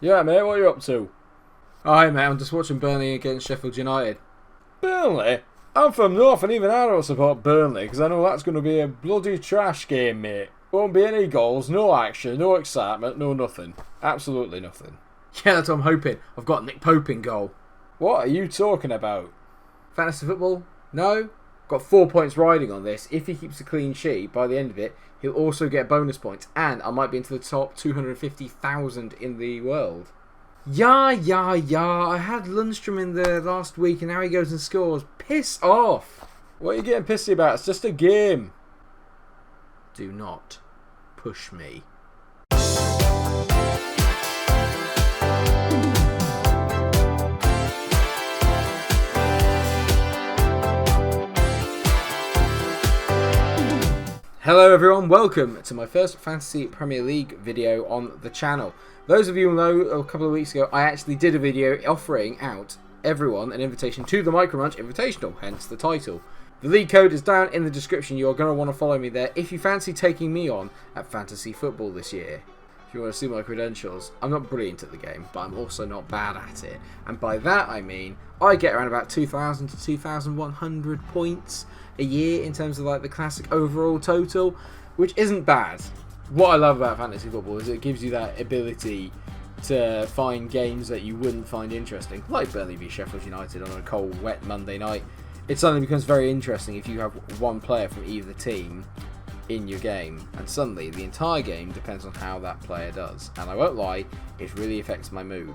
Yeah, mate, what are you up to? Oh, hey, mate, I'm just watching Burnley against Sheffield United. Burnley? I'm from North and even I don't support Burnley because I know that's going to be a bloody trash game, mate. Won't be any goals, no action, no excitement, no nothing. Absolutely nothing. Yeah, that's what I'm hoping. I've got Nick Pope in goal. What are you talking about? Fantasy football? No. Got 4 points riding on this. If he keeps a clean sheet by the end of it, he'll also get bonus points. And I might be into the top 250,000 in the world. Yeah. I had Lundstrom in there last week and now he goes and scores. Piss off. What are you getting pissy about? It's just a game. Do not push me. Hello everyone, welcome to my first Fantasy Premier League video on the channel. Those of you who know, a couple of weeks ago I actually did a video offering out everyone an invitation to the MikeRo Invitational, hence the title. The league code is down in the description. You're going to want to follow me there if you fancy taking me on at fantasy football this year. If you want to see my credentials, I'm not brilliant at the game, but I'm also not bad at it. And by that I mean, I get around about 2,000 to 2,100 points a year in terms of like the classic overall total, which isn't bad. What I love about fantasy football is it gives you that ability to find games that you wouldn't find interesting, like Burnley v Sheffield United on a cold, wet Monday night. It suddenly becomes very interesting if you have one player from either team in your game, and suddenly the entire game depends on how that player does. And I won't lie, it really affects my mood.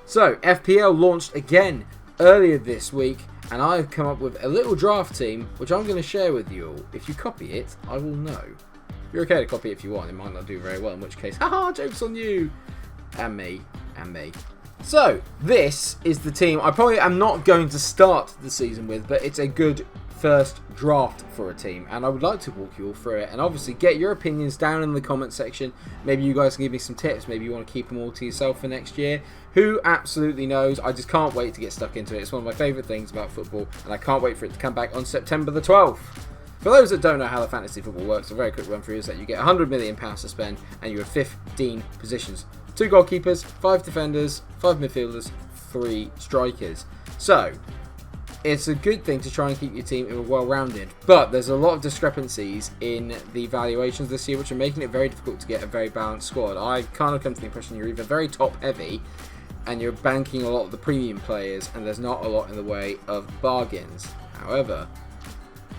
So, FPL launched again earlier this week, and I've come up with a little draft team, which I'm going to share with you all. If you copy it, I will know. You're okay to copy it if you want, it might not do very well, in which case, haha, joke's on you! And me. So, this is the team I probably am not going to start the season with, but it's a good first draft for a team, and I would like to walk you all through it, and obviously get your opinions down in the comment section. Maybe you guys can give me some tips, maybe you want to keep them all to yourself for next year. Who absolutely knows? I just can't wait to get stuck into it. It's one of my favourite things about football, and I can't wait for it to come back on September the 12th. For those that don't know how the fantasy football works, a very quick run through is that you get £100 million to spend, and you have 15 positions. 2 goalkeepers, 5 defenders, 5 midfielders, 3 strikers. So, it's a good thing to try and keep your team well-rounded, but there's a lot of discrepancies in the valuations this year, which are making it very difficult to get a very balanced squad. I kind of come to the impression you're either very top-heavy, and you're banking a lot of the premium players, and there's not a lot in the way of bargains. However,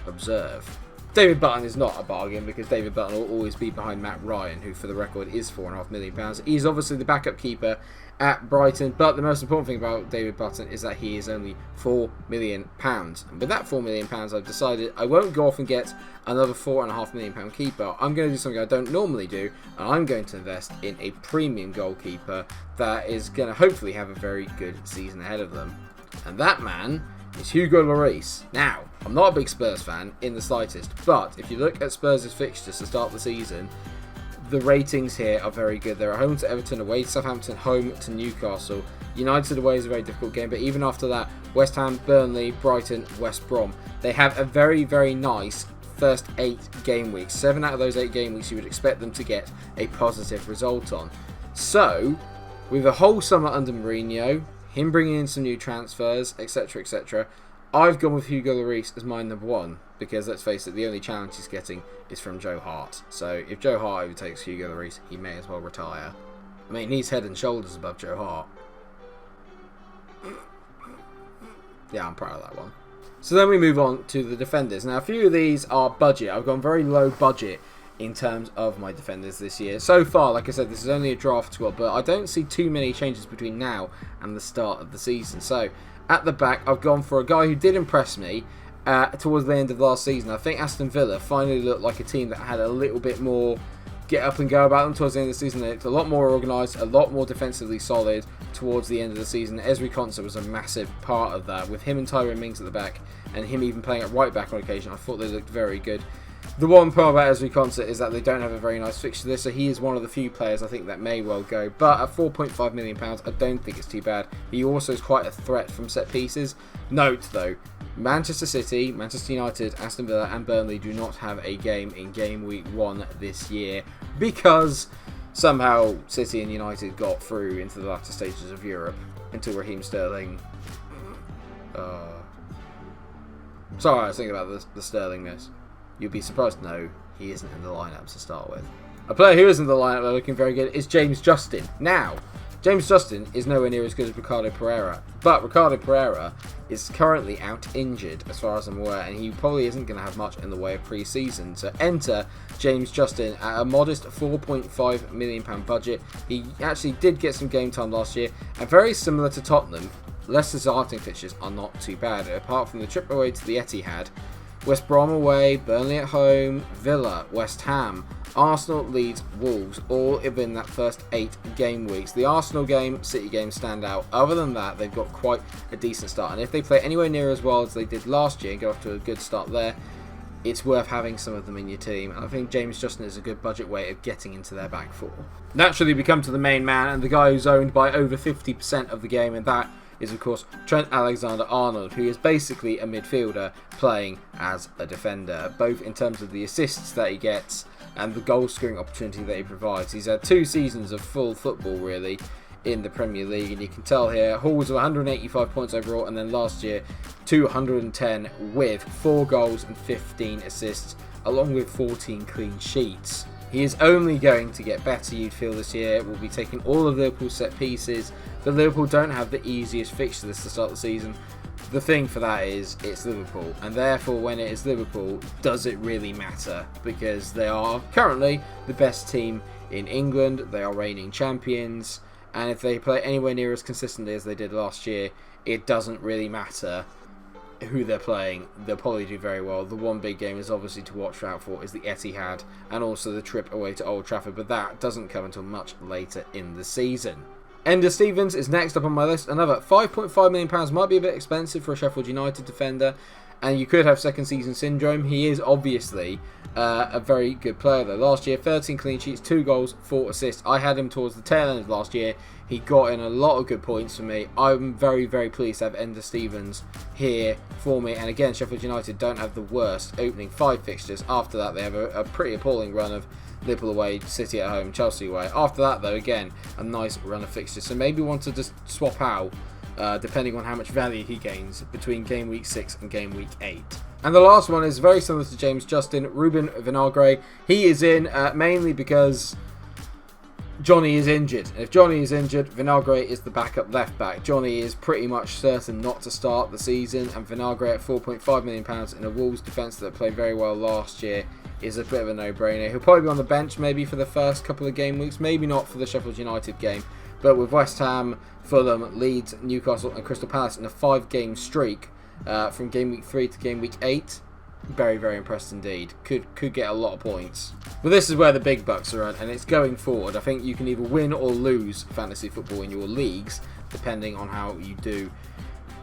observe. David Button is not a bargain because David Button will always be behind Matt Ryan, who for the record is £4.5 million. He's obviously the backup keeper at Brighton, but the most important thing about David Button is that he is only £4 million. And with that £4 million, I've decided I won't go off and get another £4.5 million keeper. I'm going to do something I don't normally do, and I'm going to invest in a premium goalkeeper that is going to hopefully have a very good season ahead of them. And that man is Hugo Lloris. Now, I'm not a big Spurs fan in the slightest, but if you look at Spurs' fixtures to start the season, the ratings here are very good. They're at home to Everton, away to Southampton, home to Newcastle. United away is a very difficult game, but even after that, West Ham, Burnley, Brighton, West Brom. They have a very, very nice first 8 game weeks. 7 out of those 8 game weeks you would expect them to get a positive result on. So, with the whole summer under Mourinho, him bringing in some new transfers, etc., I've gone with Hugo Lloris as my number 1 because, let's face it, the only challenge he's getting is from Joe Hart. So if Joe Hart overtakes Hugo Lloris, he may as well retire. I mean, he's head and shoulders above Joe Hart. Yeah, I'm proud of that one. So then we move on to the defenders. Now, a few of these are budget. I've gone very low budget in terms of my defenders this year. So far, like I said, this is only a draft squad, but I don't see too many changes between now and the start of the season. So, at the back, I've gone for a guy who did impress me towards the end of last season. I think Aston Villa finally looked like a team that had a little bit more get up and go about them towards the end of the season. They looked a lot more organised, a lot more defensively solid towards the end of the season. Ezri Konsa was a massive part of that, with him and Tyrone Mings at the back, and him even playing at right back on occasion. I thought they looked very good. The one problem about Ezri Konsa is that they don't have a very nice fixture list, so he is one of the few players I think that may well go. But at £4.5 million, I don't think it's too bad. He also is quite a threat from set pieces. Note, though, Manchester City, Manchester United, Aston Villa and Burnley do not have a game in game week 1 this year because somehow City and United got through into the latter stages of Europe until Raheem Sterling. Sorry, I was thinking about the Sterling miss. You'd be surprised to know he isn't in the lineup to start with. A player who is in the lineup that looking very good is James Justin. Now, James Justin is nowhere near as good as Ricardo Pereira, but Ricardo Pereira is currently out injured as far as I'm aware, and he probably isn't going to have much in the way of pre-season. So enter James Justin at a modest £4.5 million budget. He actually did get some game time last year, and very similar to Tottenham, Leicester's starting fixtures are not too bad, apart from the trip away to the Etihad. West Brom away, Burnley at home, Villa, West Ham, Arsenal, Leeds, Wolves, all within that first 8 game weeks. The Arsenal game, City game stand out. Other than that, they've got quite a decent start. And if they play anywhere near as well as they did last year and go off to a good start there, it's worth having some of them in your team. And I think James Justin is a good budget way of getting into their back four. Naturally, we come to the main man and the guy who's owned by over 50% of the game, and that is of course Trent Alexander-Arnold, who is basically a midfielder playing as a defender, both in terms of the assists that he gets and the goal scoring opportunity that he provides. He's had 2 seasons of full football really in the Premier League, and you can tell here hauls of 185 points overall, and then last year 210 with 4 goals and 15 assists along with 14 clean sheets. He is only going to get better, you'd feel, this year. We'll be taking all of Liverpool's set pieces. The Liverpool don't have the easiest fixtures to start the season. The thing for that is, it's Liverpool. And therefore, when it is Liverpool, does it really matter? Because they are currently the best team in England. They are reigning champions. And if they play anywhere near as consistently as they did last year, it doesn't really matter who they're playing. They'll probably do very well. The one big game is obviously to watch out for is the Etihad and also the trip away to Old Trafford, but that doesn't come until much later in the season. Ender Stevens is next up on my list. Another £5.5 million might be a bit expensive for a Sheffield United defender, and you could have second season syndrome. He is obviously a very good player though. Last year, 13 clean sheets, 2 goals, 4 assists. I had him towards the tail end of last year. He got in a lot of good points for me. I'm very, very pleased to have Ender Stevens here for me. And again, Sheffield United don't have the worst opening 5 fixtures. After that, they have a pretty appalling run of Liverpool away, City at home, Chelsea away. After that, though, again, a nice run of fixtures. So maybe want to just swap out, depending on how much value he gains, between game week 6 and game week 8. And the last one is very similar to James Justin, Ruben Vinagre. He is in mainly because Johnny is injured. And if Johnny is injured, Vinagre is the backup left back. Johnny is pretty much certain not to start the season, and Vinagre at £4.5 million in a Wolves defence that played very well last year is a bit of a no-brainer. He'll probably be on the bench maybe for the first couple of game weeks, maybe not for the Sheffield United game, but with West Ham, Fulham, Leeds, Newcastle and Crystal Palace in a 5-game streak from game week 3 to game week 8, very, very impressed indeed. Could get a lot of points. But this is where the big bucks are at, and it's going forward. I think you can either win or lose fantasy football in your leagues, depending on how you do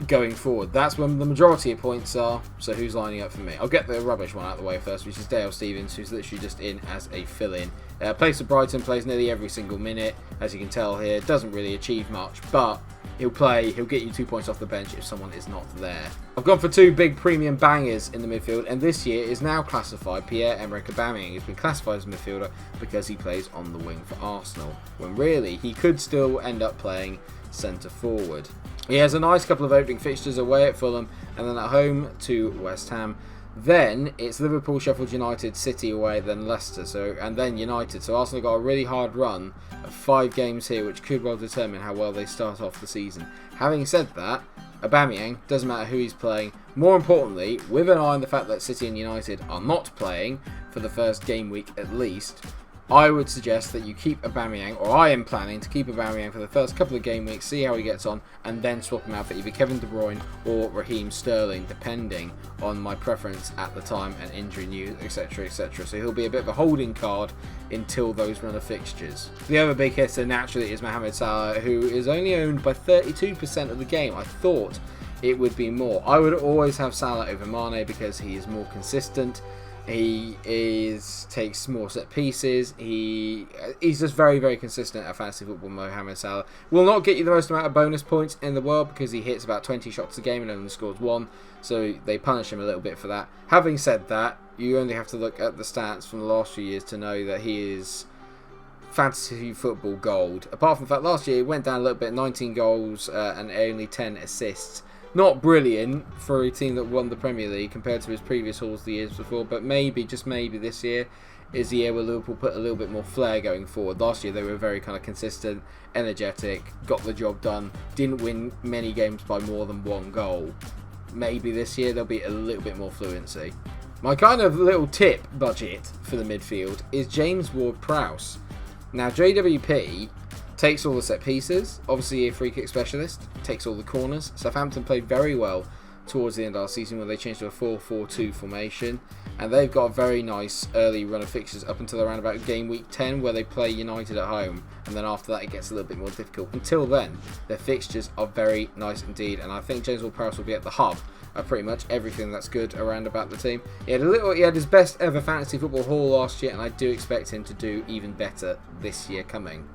going forward. That's when the majority of points are. So who's lining up for me? I'll get the rubbish one out of the way first, which is Dale Stephens, who's literally just in as a fill-in. Plays for Brighton, plays nearly every single minute, as you can tell here. Doesn't really achieve much, but he'll play, he'll get you 2 points off the bench if someone is not there. I've gone for 2 big premium bangers in the midfield, and this year is now classified Pierre-Emerick Aubameyang. He's been classified as a midfielder because he plays on the wing for Arsenal, when really he could still end up playing centre forward. He has a nice couple of opening fixtures away at Fulham and then at home to West Ham. Then it's Liverpool, Sheffield United, City away, then Leicester, and then United. So Arsenal got a really hard run of 5 games here, which could well determine how well they start off the season. Having said that, Aubameyang, doesn't matter who he's playing. More importantly, with an eye on the fact that City and United are not playing for the first game week at least, I would suggest that you keep Aubameyang, or I am planning to keep Aubameyang for the first couple of game weeks, see how he gets on, and then swap him out for either Kevin De Bruyne or Raheem Sterling, depending on my preference at the time and injury news, etc, etc. So he'll be a bit of a holding card until those run of fixtures. The other big hitter naturally is Mohamed Salah, who is only owned by 32% of the game. I thought it would be more. I would always have Salah over Mane because he is more consistent. He takes more set pieces. He's just very, very consistent at fantasy football. Mohamed Salah will not get you the most amount of bonus points in the world because he hits about 20 shots a game and only scores 1, so they punish him a little bit for that. Having said that, you only have to look at the stats from the last few years to know that he is fantasy football gold. Apart from the fact last year it went down a little bit, 19 goals and only 10 assists. Not brilliant for a team that won the Premier League compared to his previous hauls the years before, but maybe, just maybe, this year is the year where Liverpool put a little bit more flair going forward. Last year they were very kind of consistent, energetic, got the job done, didn't win many games by more than 1 goal. Maybe this year there'll be a little bit more fluency. My kind of little tip budget for the midfield is James Ward-Prowse. Now JWP takes all the set pieces, obviously a free kick specialist, takes all the corners. Southampton played very well towards the end of our season when they changed to a 4-4-2 formation, and they've got a very nice early run of fixtures up until around about game week 10 where they play United at home, and then after that it gets a little bit more difficult. Until then, their fixtures are very nice indeed, and I think James Ward-Prowse will be at the hub of pretty much everything that's good around about the team. He had his best ever fantasy football haul last year, and I do expect him to do even better this year coming.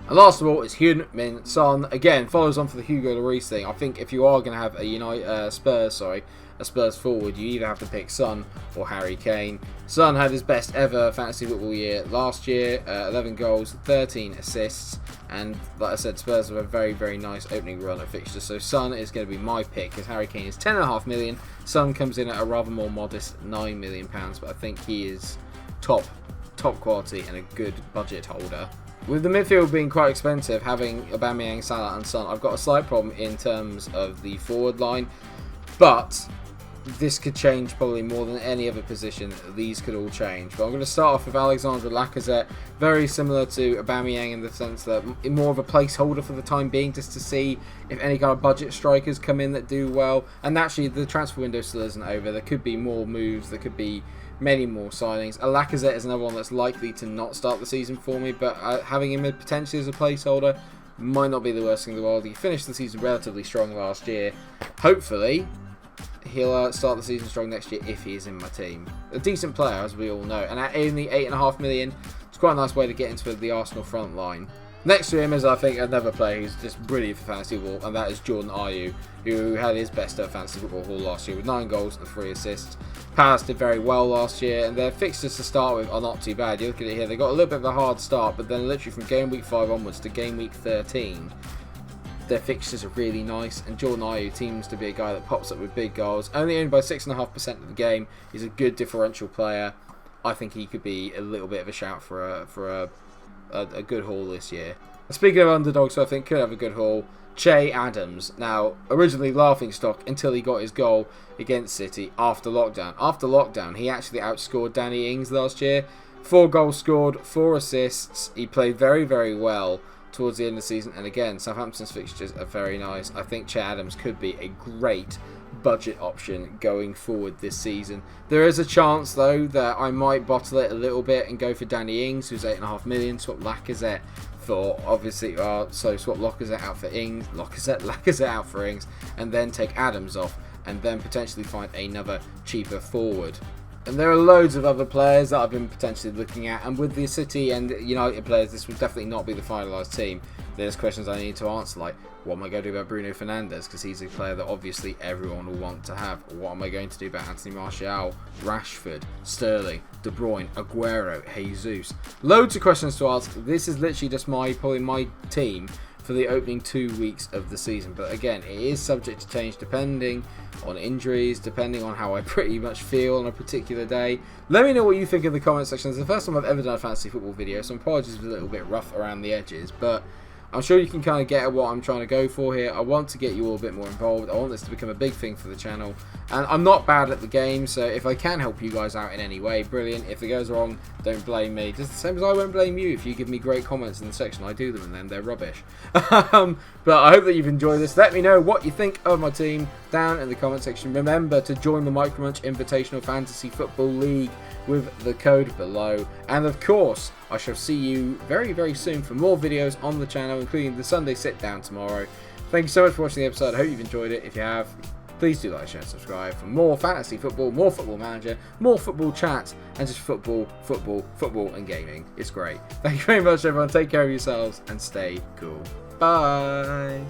And last of all is Heung-min Son. Again, follows on for the Hugo Lloris thing. I think if you are going to have a Spurs forward, you either have to pick Son or Harry Kane. Son had his best ever fantasy football year last year, 11 goals, 13 assists, and like I said, Spurs have a very, very nice opening run of fixtures. So Son is going to be my pick because Harry Kane is £10.5 million. Son comes in at a rather more modest £9 million, but I think he is top quality and a good budget holder. With the midfield being quite expensive, having Aubameyang, Salah and Son, I've got a slight problem in terms of the forward line, but this could change probably more than any other position. These could all change. But I'm going to start off with Alexandre Lacazette, very similar to Aubameyang in the sense that more of a placeholder for the time being, just to see if any kind of budget strikers come in that do well. And naturally, the transfer window still isn't over. There could be more moves. There could be many more signings. Lacazette is another one that's likely to not start the season for me, but having him potentially as a placeholder might not be the worst thing in the world. He finished the season relatively strong last year. Hopefully, he'll start the season strong next year if he is in my team. A decent player, as we all know, and at only £8.5 million, it's quite a nice way to get into the Arsenal front line. Next to him is, I think, another player who's just brilliant for fantasy football, and that is Jordan Ayew, who had his best fantasy football haul last year with 9 goals and 3 assists. Palace did very well last year, and their fixtures to start with are not too bad. You look at it here, they got a little bit of a hard start, but then literally from game week 5 onwards to game week 13, their fixtures are really nice, and Jordan Ayew seems to be a guy that pops up with big goals. Only owned by 6.5% of the game. He's a good differential player. I think he could be a little bit of a shout for a good haul this year. Speaking of underdogs, who I think could have a good haul, Che Adams. Now, originally laughingstock until he got his goal against City after lockdown. After lockdown, he actually outscored Danny Ings last year. 4 goals scored, 4 assists. He played very, very well towards the end of the season. And again, Southampton's fixtures are very nice. I think Che Adams could be a great budget option going forward this season. There is a chance, though, that I might bottle it a little bit and go for Danny Ings, who's £8.5 million, swap Lacazette for, obviously, so swap Lacazette out for Ings, Lacazette out for Ings, and then take Adams off, and then potentially find another cheaper forward. And there are loads of other players that I've been potentially looking at, and with the City and United players, this would definitely not be the finalised team. There's questions I need to answer, like, what am I going to do about Bruno Fernandes, because he's a player that obviously everyone will want to have. What am I going to do about Anthony Martial, Rashford, Sterling, De Bruyne, Aguero, Jesus? Loads of questions to ask. This is literally just probably my team for the opening 2 weeks of the season. But again, it is subject to change depending on injuries, depending on how I pretty much feel on a particular day. Let me know what you think in the comment section. It's the first time I've ever done a fantasy football video, so apologies if it's a little bit rough around the edges, but I'm sure you can kind of get at what I'm trying to go for here. I want to get you all a bit more involved. I want this to become a big thing for the channel. And I'm not bad at the game, so if I can help you guys out in any way, brilliant. If it goes wrong, don't blame me. Just the same as I won't blame you if you give me great comments in the section. I do them and then they're rubbish. But I hope that you've enjoyed this. Let me know what you think of my team down in the comment section. Remember to join the MikeRo Invitational Fantasy Football League with the code below. And of course, I shall see you very, very soon for more videos on the channel, including the Sunday sit down tomorrow. Thank you so much for watching the episode. I hope you've enjoyed it. If you have, please do like, share, and subscribe for more fantasy football, more football manager, more football chat, and just football, and gaming. It's great. Thank you very much, everyone. Take care of yourselves and stay cool. Bye.